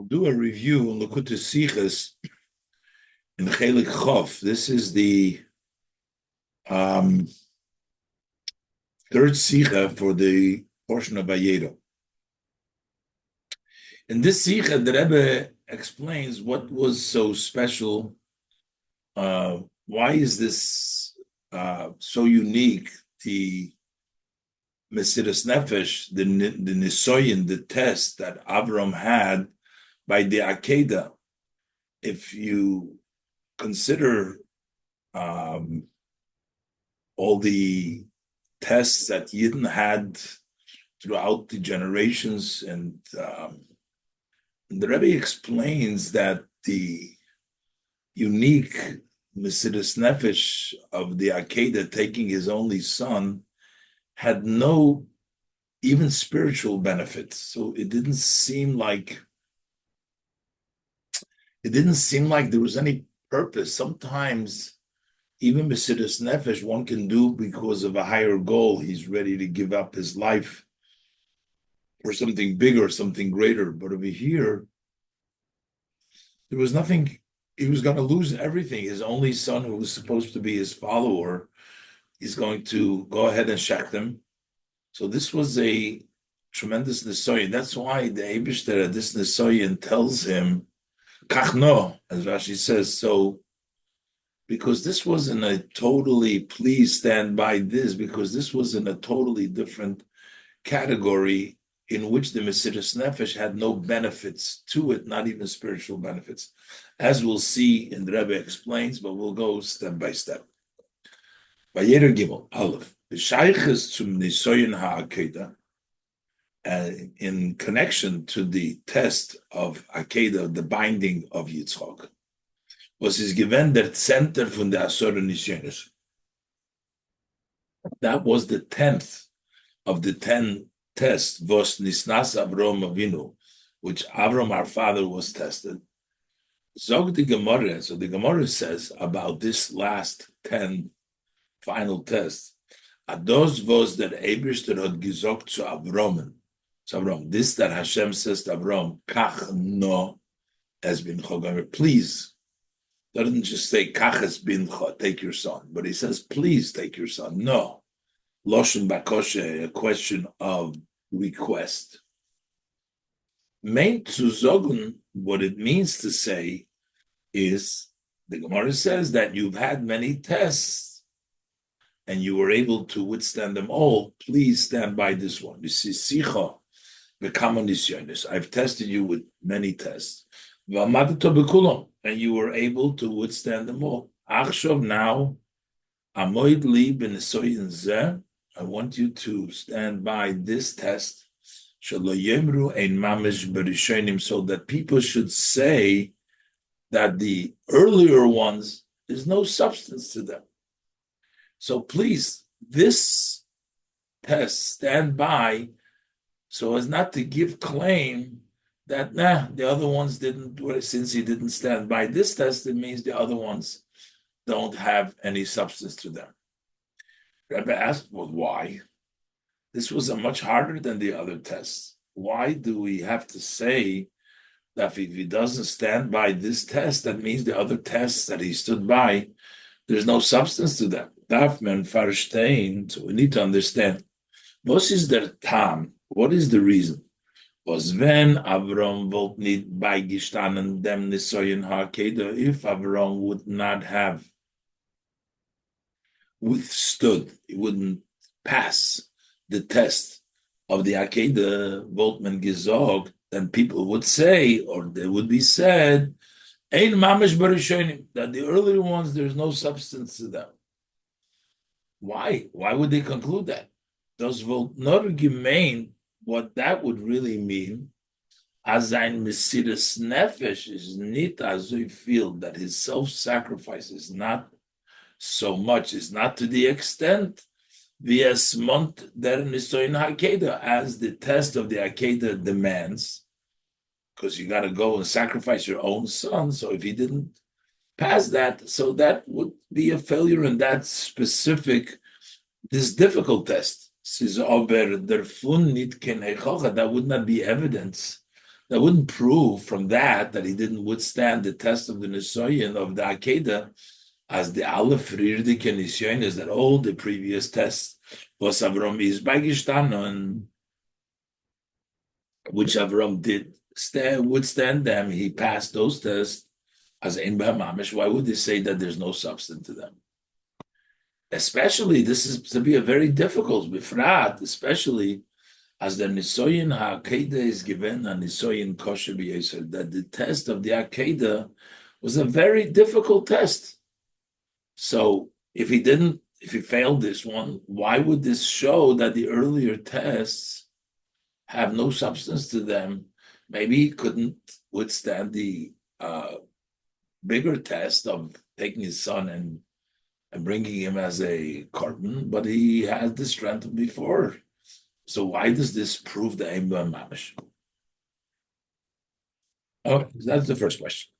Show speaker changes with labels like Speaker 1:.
Speaker 1: We'll do a review on Likkutei Sichos in Chelek Chof. This is the third Sicha for the portion of Vayera. In this Sicha, the Rebbe explains what was so special. Why is this so unique? The Mesiras Nefesh, the Nisoyin, the test that Avram had by the Akedah. If you consider all the tests that Yidden had throughout the generations, and the Rebbe explains that the unique Mesiras Nefesh of the Akedah, taking his only son, had no even spiritual benefits. So it didn't seem like there was any purpose. Sometimes even Mesiras Nefesh one can do because of a higher goal. He's ready to give up his life for something bigger, something greater. But over here, there was nothing. He was going to lose everything. His only son, who was supposed to be his follower, is going to go ahead and shech him. So this was a tremendous nisoyin. That's why the Eibishter at this nisoyin tells him, Kach no, as Rashi says, so, because this wasn't a totally, please stand by this, because this was in a totally different category in which the Mesiras Nefesh had no benefits to it, not even spiritual benefits. As we'll see, and the Rebbe explains, but we'll go step by step. Vayera Gimel, Aleph, B'shayches zum Nisoyin ha'akedah, in connection to the test of Akedah, the binding of Yitzchak, was his given der center von der Asor Nisyonis. That was the 10th of the 10 tests, was Nisnas Avram Avinu, which Avram, our father, was tested. Zog the Gemara, so the Gemara says about this last 10 final test, Ados was der Eibishter had gesagt zu Avram. So Avram, this that Hashem says to Avram, Kach no has been chogamer. Please, doesn't just say Kach has been take your son, but he says, please take your son. No. Loshen bakoshe, a question of request. Main zu zogun, what it means to say is, the Gemara says that you've had many tests and you were able to withstand them all. Please stand by this one. You see, sicha, I've tested you with many tests. And you were able to withstand them all. Now, I want you to stand by this test, so that people should say that the earlier ones, there's no substance to them. So please, this test, stand by, so as not to give claim that, the other ones didn't, since he didn't stand by this test, it means the other ones don't have any substance to them. Rebbe asked, well, why? This was a much harder than the other tests. Why do we have to say that if he doesn't stand by this test, that means the other tests that he stood by, there's no substance to them? Darf man verstehen, so we need to understand. Was is der Tam? What is the reason? Was when Avram wollte nicht beigestanden dem Nisoyin ha'akedah, if Avram would not have withstood, he wouldn't pass the test of the Akedah, Voltman Gizog, then people would say, or they would be said, Ein mamish barishonim, that the earlier ones, there's no substance to them. Why? Why would they conclude that? Does Voltnor gemein, what that would really mean, as ein Mesiras Nefesh is nit as we feel that his self-sacrifice is not so much, is not to the extent as the test of the Akedah demands, because you got to go and sacrifice your own son. So if he didn't pass that, so that would be a failure in that specific, this difficult test. That would not be evidence That wouldn't prove from that he didn't withstand the test of the Nisoyan of the Akedah, as the Aleph Rirdik and Nisyoin is that all the previous tests was Avram is Bagishtanon, which Avram did withstand them. He passed those tests as Ein Mamish. Why would they say that there's no substance to them? Especially, this is to be a very difficult bifrat, especially as the Nisoyin HaAkedah is given a Nisoyin Kosher B'Yesod, that the test of the Akedah was a very difficult test. So if he failed this one, why would this show that the earlier tests have no substance to them? Maybe he couldn't withstand the bigger test of taking his son and bringing him as a carton, but he had the strength before. So why does this prove the Ein Mamish? Okay, that's the first question.